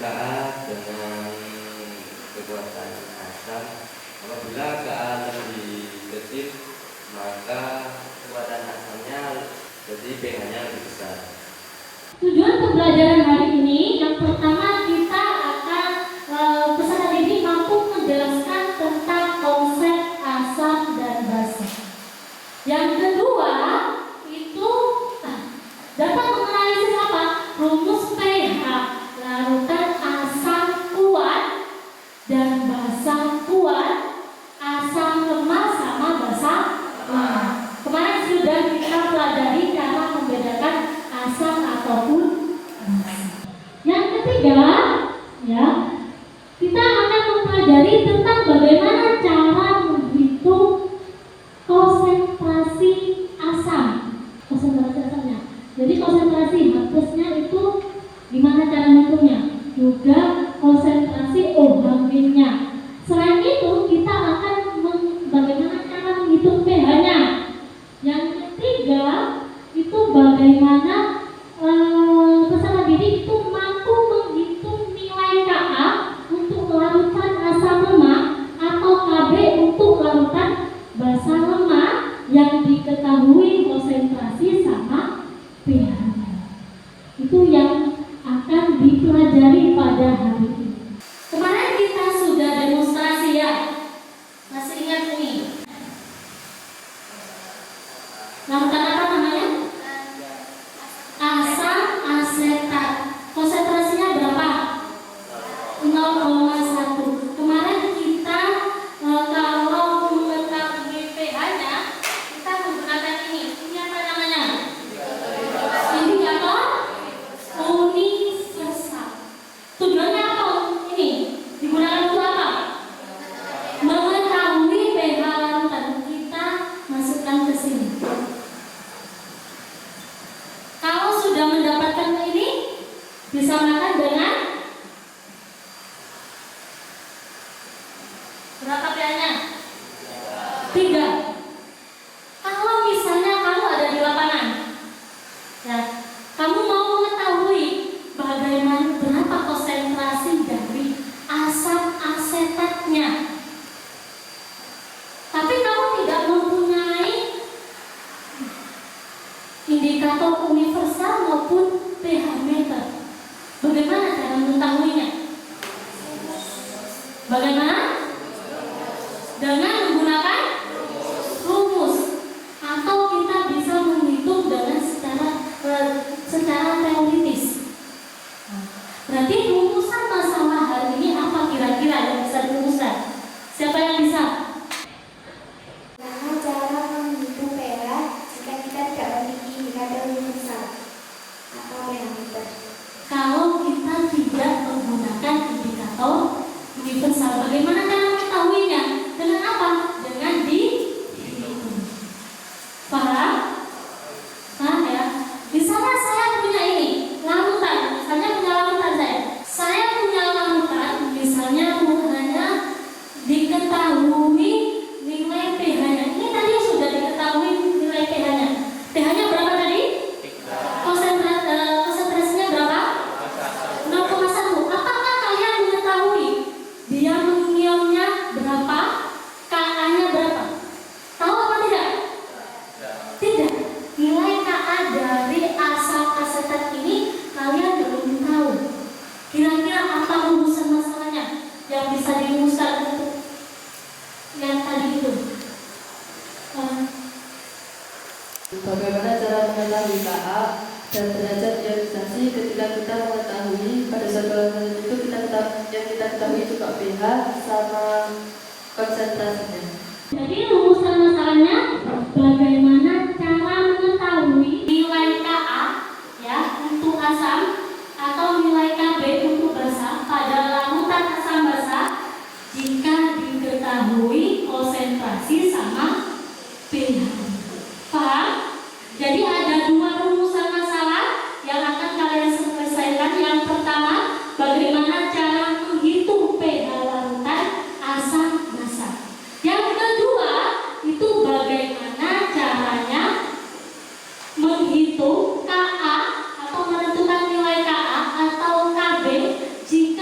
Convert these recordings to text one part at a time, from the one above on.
Ka dengan kekuatan asam. Apabila Ka lebih kecil, maka kekuatan asamnya jadi pH-nya lebih besar. Tujuan pembelajaran hari ini, yang pertama kita akan peserta didik mampu menjelaskan tentang konsep asam dan basa. Yang kedua itu dapat menganalisis apa? Rumus pH larutan asam kuat dan basa kuat, asam lemah sama basa lemah. Kemarin sudah kita pelajari cara membedakan asam ataupun basa. Yang ketiga, ya, kita akan mempelajari tentang bagaimana cara menghitung konsentrasi asam. Konsentrasi asamnya. Jadi konsentrasi H+-nya itu gimana cara menghitungnya? Juga konsentrasi OH-nya. Selain itu, kita akan bagaimana cara menghitung pH-nya. Yang ketiga, itu bagaimana peserta didik itu mampu menghitung nilai Ka untuk larutan asam lemah atau Kb untuk larutan basa lemah yang diketahui konsentrasi sama pH-nya. Itu yang akan dipelajari pada hari ini. Kemarin kita sudah demonstrasi ya. Masih ingat ini? Larutan apa namanya? Asam asetat. Konsentrasinya berapa? 0,1. Kemarin kita kalau mengetahui pH-nya, kita menggunakan ini. Ini apa namanya? Indikator universal. Tujuannya apa ini? Digunakan untuk apa? Mengetahui pH larutan. Kita masukkan ke sini. Kalau sudah mendapatkan ini, disamakan dengan berapa pH-nya? 3. Kalau misalnya kamu ada di lapangan, ya, kamu mau mengetahui bagaimana berapa konsentrasi dari asam asetatnya, tapi kamu tidak mempunyai indikator universal maupun pH meter. Bagaimana cara mengetahuinya? Bagaimana? Dengan menggunakan rumus, atau kita bisa menghitung dengan secara teoritis. Berarti rumusan masalah hari ini apa kira-kira yang bisa dirumuskan? Siapa yang bisa? Bagaimana cara menghitung pH jika kita tidak memiliki indikator universal atau pH meter? Kalau kita tidak menggunakan indikator universal, bagaimana cara mengetahuinya? Dengan apa? Dengan dihitung. Paham? Paham ya? Misalnya saya punya ini larutan, misalnya punya larutan saya punya larutan, misalnya hanya diketahui nilai pH-nya. Ini tadi sudah diketahui nilai pH-nya. pH-nya berapa tadi? Konsentrasinya berapa? 0,1. Apakah kalian mengetahui diamonionnya berapa? Ka-nya berapa? Tahu apa tidak? Tidak. Nilai Ka dari asam asetat ini kalian belum tahu. Kira-kira apa rumusan masalahnya yang bisa dirumuskan untuk yang tadi itu? Bagaimana cara mengetahui Ka dan derajat ionisasi ketika kita mengetahui pada saat itu yang kita ketahui juga pH sama konsentrasinya. Jadi rumusan masalahnya bagaimana cara mengetahui nilai Ka ya untuk asam atau nilai Kb untuk basa pada larutan asam basa jika diketahui konsentrasi sama pH. Paham? Jadi ada dua rumusan masalah yang akan kalian selesaikan. Yang pertama, bagaimana cara menghitung pH larutan asam basa. Yang kedua, itu bagaimana caranya menghitung Ka atau menentukan nilai Ka atau Kb jika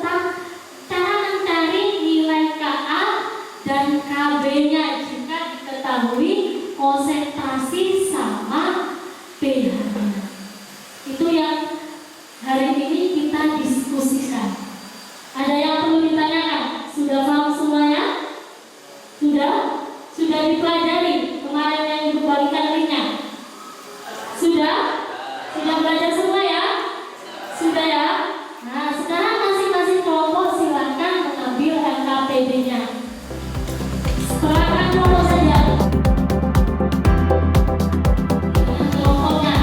tentang cara mencari nilai KA dan KB-nya jika diketahui konsentrasi sama pH-nya. Itu yang hari ini kita diskusikan. Ada yang perlu ditanyakan? Sudah paham semuanya? Sudah dipelajari kemarin yang Ibu bagikan linknya? Sudah belajar semua ya? Sudah ya? Nah, sekarang masing-masing kelompok silakan mengambil LKPD-nya. Serahkan kelompok saja. Kelompoknya.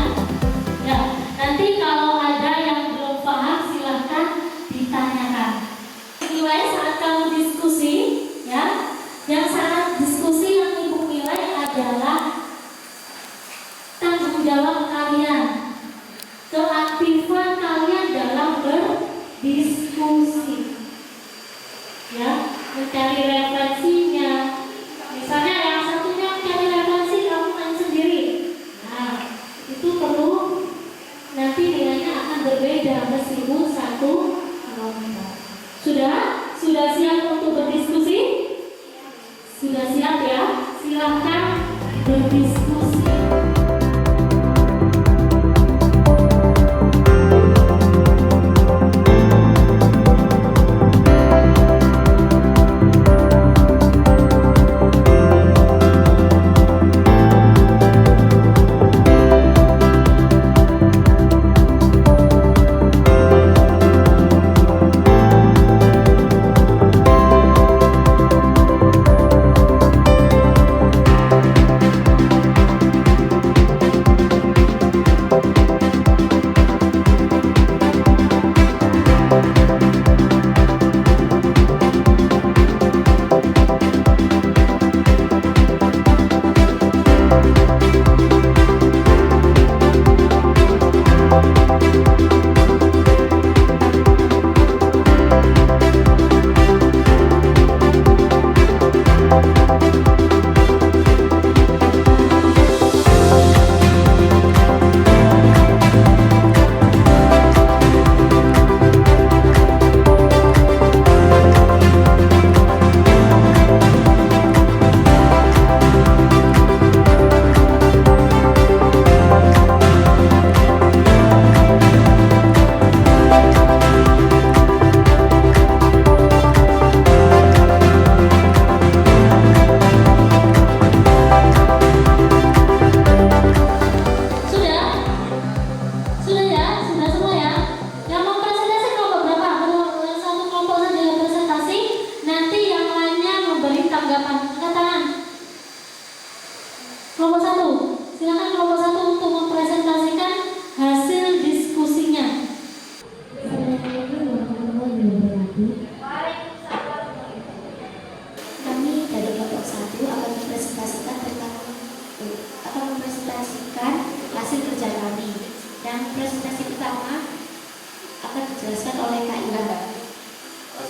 Ya, nanti kalau ada yang belum paham silakan ditanyakan. Nilai saat kamu diskusi, ya, yang saat diskusi yang Ibu nilai adalah tanggung jawab kalian, keaktifan kalian dalam berdiskusi, ya, mencari referensinya. Misalnya yang satunya mencari referensi, kamu main sendiri. Nah, itu perlu, nanti nilainya akan berbeda meskipun satu kelompok. Sudah siap untuk berdiskusi? Sudah siap ya? Silakan berdiskusi.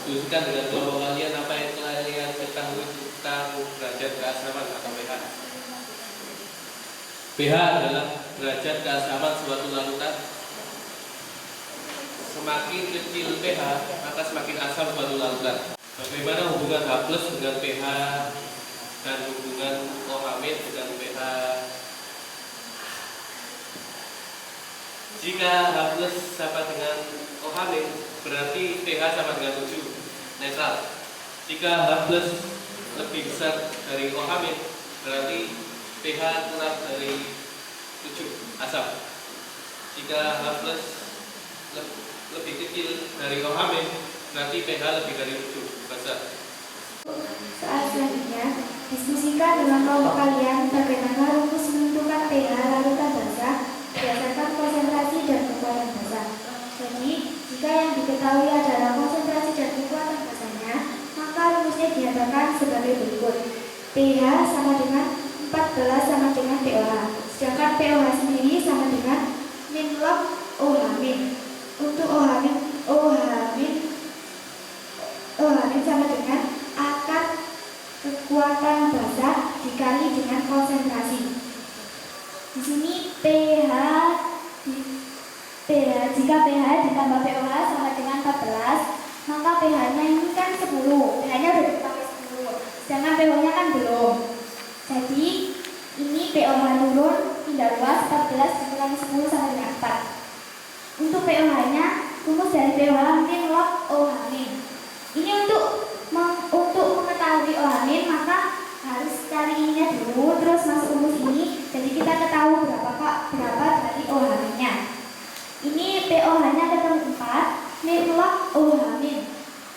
Diskusikan dengan kelompok kalian apa yang kalian ketahui tentang derajat keasaman atau pH. pH adalah derajat keasaman suatu larutan. Semakin kecil pH, maka semakin asam suatu larutan. Bagaimana hubungan H+ dengan pH dan hubungan OH- dengan pH? Jika H+ sama dengan OH- berarti pH sama dengan 7, netral. Jika H+ lebih besar dari OH- berarti pH kurang dari 7, asam. Jika H+ lebih kecil dari OH- berarti pH lebih dari 7, basa. Soal selanjutnya, diskusikan dengan kelompok kalian bagaimana rumus menentukan pH larutan basa berdasarkan konsentrasi dan kekuatan basa. Jadi, jika yang diketahui adalah konsentrasi dan kekuatan basanya, maka rumusnya dinyatakan sebagai berikut. pH sama dengan 14 sama dengan pOH. Sedangkan pOH sendiri sama dengan min log OH-. Untuk OH- sama dengan akar kekuatan basa dikali dengan konsentrasi. Di sini jika pH ditambah pOH sama dengan 14, maka 10, pH-nya udah dipakai 10, sedangkan pH-nya kan belum. Jadi ini pH turun pindah luas 14 dikurangi 10 sama dengan 4. Untuk pH-nya rumus dari pH min log OH min. Ini untuk mengetahui OH min maka harus cari ininya dulu, terus masuk rumus ini, jadi kita ketahui berapa dari OH min-nya. Ini pOH-nya ketemu 4, min log OH min.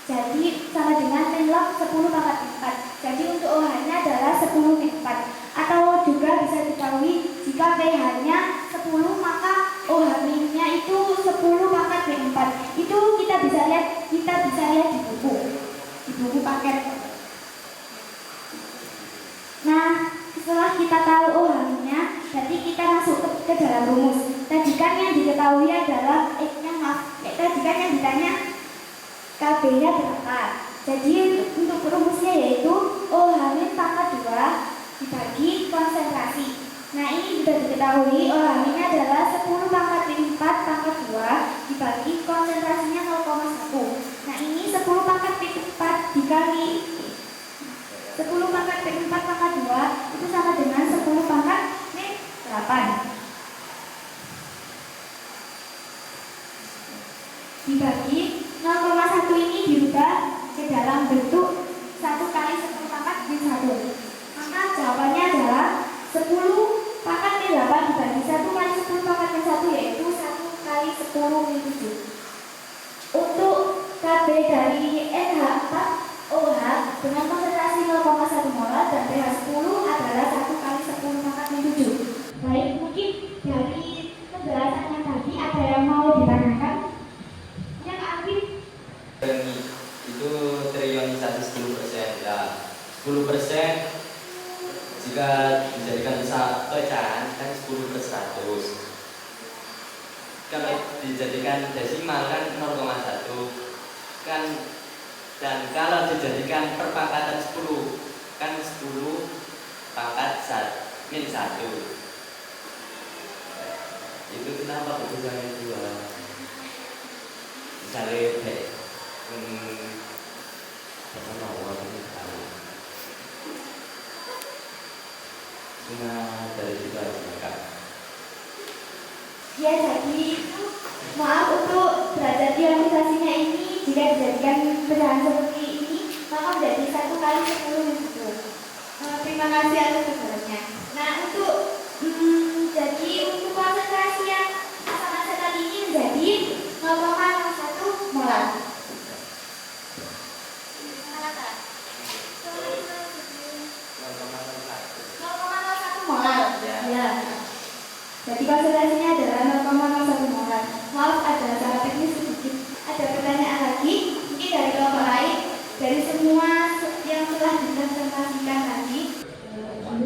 Jadi sama dengan min log 10 pangkat 4. Jadi untuk OH-nya adalah 10 min 4. Atau juga bisa diketahui jika pH-nya 10 maka OH min-nya itu 10 pangkat min 4. Itu kita bisa lihat di buku paket. Nah, setelah kita tahu OH min-nya, jadi kita masuk ke dalam rumus. Tadi kan yang diketahui adalah tadi kan yang ditanya KB-nya berapa. Jadi untuk rumusnya yaitu OH min pangkat 2 dibagi konsentrasi. Nah, ini sudah diketahui OH min adalah 10 pangkat min 4 pangkat 2 dibagi konsentrasinya 0,1. Nah, ini 10 pangkat min 4 dikali 10 pangkat min 4 pangkat 2 itu sama dengan 10 pangkat min 8. Dibagi 0,1 ini dirubah ke dalam bentuk 1 kali 10 pangkat min 1. Maka jawabannya adalah 10 pangkat min 8 dibagi 1 kali 10 pangkat min 1 yaitu 1 kali 10 min 7. Untuk KB dari NH4 OH dengan konsentrasi 0,1 molar dan pH 10 adalah 1 kali 10 pangkat min 7. Baik, mungkin dari penjelasannya tadi ada yang mau ditanyakan? Yang Afif? Itu terionisasi 10%. Nah, 10% jika dijadikan pecahan kan 10 per 100. Kalau dijadikan desimal kan 0,1 kan, dan kalau dijadikan perpangkatan 10 kan 10 pangkat min 1. Itu kenapa pecahan 2? Misalnya dari situ aja. Ya, jadi maaf untuk derajat ionisasinya ini jika dijadikan pecahan seperti ini maka menjadi 1 kali 10 min 7. Terima kasih atas penjelasannya. Nah, untuk konsentrasi yang asam asetat ini menjadi 0,01 molar. 0,01 molar. Ya. Jadi konsentrasinya adalah 0,01 molar. Maaf, ada salah teknis sedikit. Ada pertanyaan lagi? Mungkin dari kelompok lain, dari semua yang telah dipresentasikan tadi.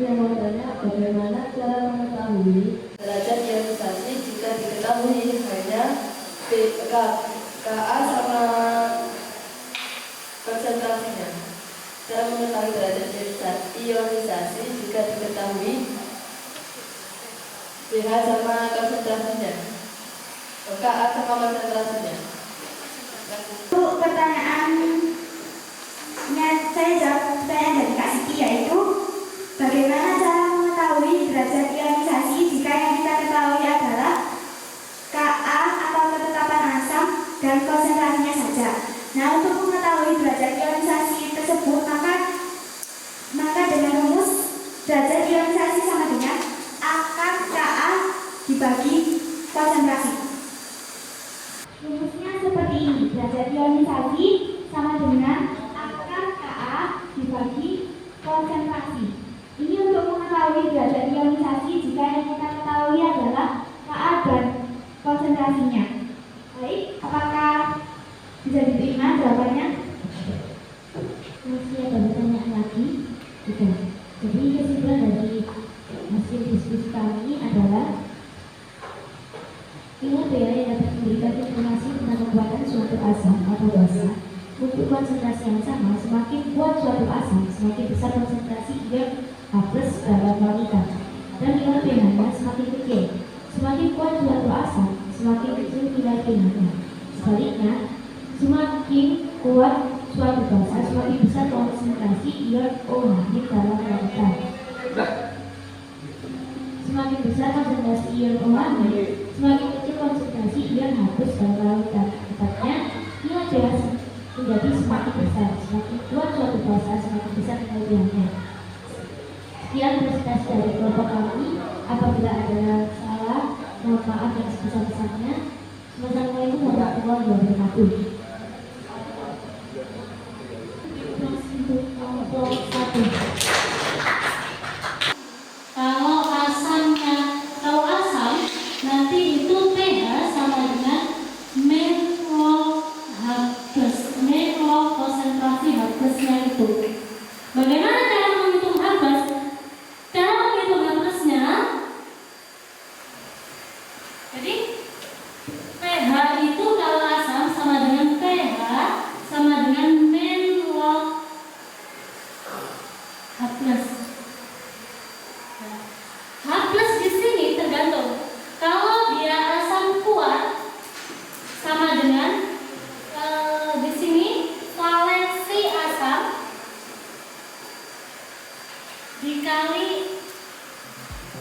Yang mau tanya, bagaimana cara mengetahui derajat ionisasi jika diketahui hanya Ka sama konsentrasinya? Cara mengetahui derajat ionisasi jika diketahui pH sama konsentrasinya, Ka sama konsentrasinya. Untuk pertanyaannya saya jawab pertanyaan dari Kak Siti, yaitu bagaimana cara mengetahui derajat ionisasi jika yang kita ketahui adalah Ka atau ketetapan asam dan konsentrasinya saja. Nah, untuk mengetahui derajat ionisasi tersebut maka dengan rumus derajat ionisasi sama dengan akar Ka dibagi konsentrasi. Rumusnya seperti ini, derajat ionisasi sama dengan akar Ka dibagi konsentrasi. Ini untuk mengetahui derajat ionisasi jika yang kita ketahui adalah Ka dan konsentrasinya. Baik, apakah bisa diterima jawabannya? Masih ada pertanyaan lagi? Tidak. Jadi kesimpulan dari hasil diskusi kami adalah ilmu pH yang dapat memberikan informasi tentang kekuatan suatu asam atau basa. Untuk konsentrasi yang sama, semakin kuat suatu asam, semakin besar konsentrasi ion H+ dalam molekul, dan nilai pH-nya semakin kecil. Semakin kuat suatu asam, semakin kecil nilai pH-nya. Sebaliknya, semakin kuat suatu bahasa, semakin besar konsentrasi ion OH dalam lautan. Semakin besar konsentrasi ion OH, semakin kecil konsentrasi ion H+ dalam lautan. Tepatnya, nilai pH menjadi semakin besar. Semakin kuat suatu bahasa, semakin besar nilai pH-nya. Sekian presentasi dari kelompok kami. Apabila ada salah, mohon maaf yang sebesar-besarnya. Wassalamualaikum warahmatullahi wabarakatuh. Kelompok 1. Kalau asam nanti itu pH sama dengan konsentrasi H+-nya itu. Bagaimana cara menghitung H+? Cara menghitung H+-nya, jadi pH itu kalau asam sama dengan pH sama dengan min log H+. H+ di sini tergantung. Kalau dia asam kuat sama dengan di sini valensi asam dikali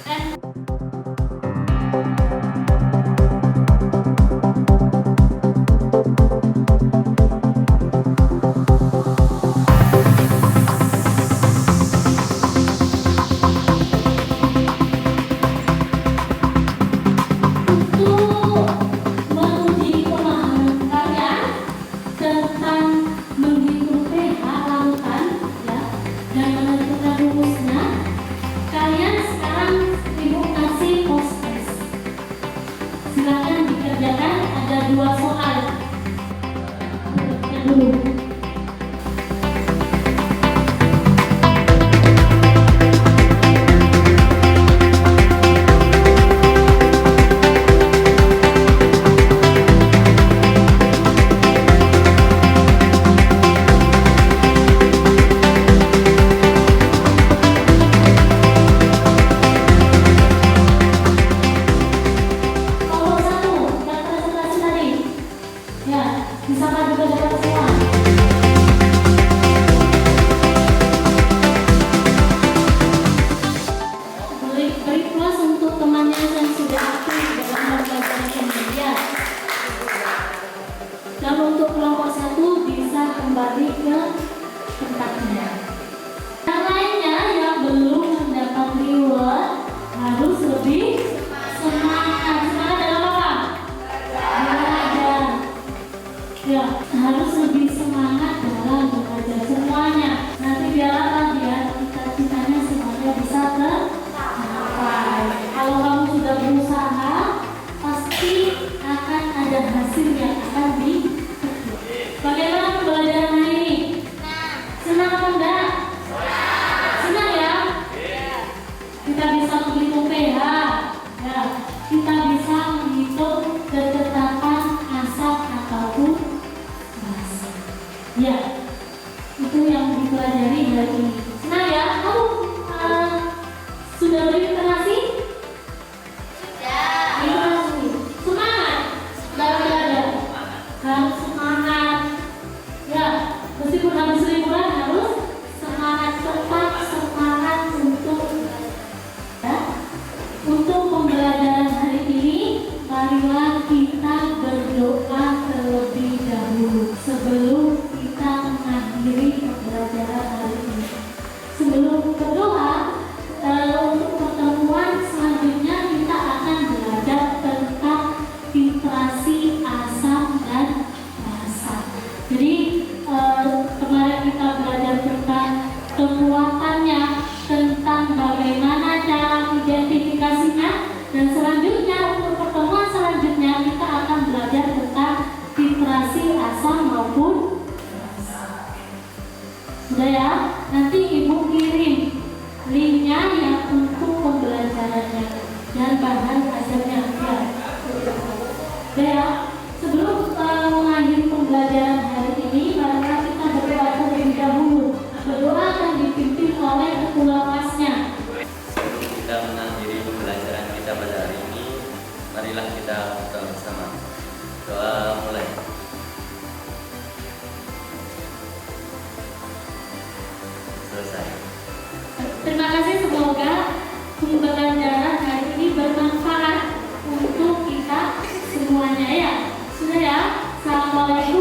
N. Silakan dikerjakan, ada 2 soal. Yang dulu. Dan untuk kelompok 1 bisa kembali ke tempatnya. Yang lainnya yang belum mendapat reward harus lebih semangat. Semangat dalam apa? Belajar. Ya, harus lebih semangat dalam belajar semuanya. Nanti biar apa? Biar cita-citanya semuanya bisa tercapai. Kalau kamu sudah berusaha, pasti akan ada hasil yang akan diketuk. Bagaimana pembelajaran hari ini? Senang apa enggak? Senang ya? Kita bisa menghitung pH, ya. Kita bisa menghitung ketetapan asam ataupun basa. Ya, itu yang dipelajari hari ini. Senang ya? Kamu sudah berliterasi? Semangat dalam belajar, harus semangat. Ya, meskipun habis liburan harus semangat, tetap semangat untuk ya. Untuk pembelajaran hari ini, marilah kita berdoa terlebih dahulu sebelum kita mengakhiri pembelajaran hari ini. Sebelum berdoa, untuk pertemuan selanjutnya kita akan belajar tentang filtrasi asam dan basa. Jadi kemarin kita belajar tentang kekuatannya, tentang bagaimana cara identifikasinya, dan selanjutnya untuk pertemuan selanjutnya kita akan belajar tentang filtrasi asam maupun basa. Sudah ya? Nanti ibu kirim linknya yang untuk pembelajarannya dan bahan ajarnya ya. Ya, sebelum mengakhiri pembelajaran hari ini, marilah kita berdoa terlebih dahulu. Berdoa akan dipimpin oleh ketua kelasnya. Sebelum kita mengakhiri pembelajaran kita pada hari ini, marilah kita berdoa bersama. Doa mulai. selesai. Terima kasih, semoga pembelajaran hari ini bermanfaat untuk kita semuanya ya. Sudah ya. Assalamualaikum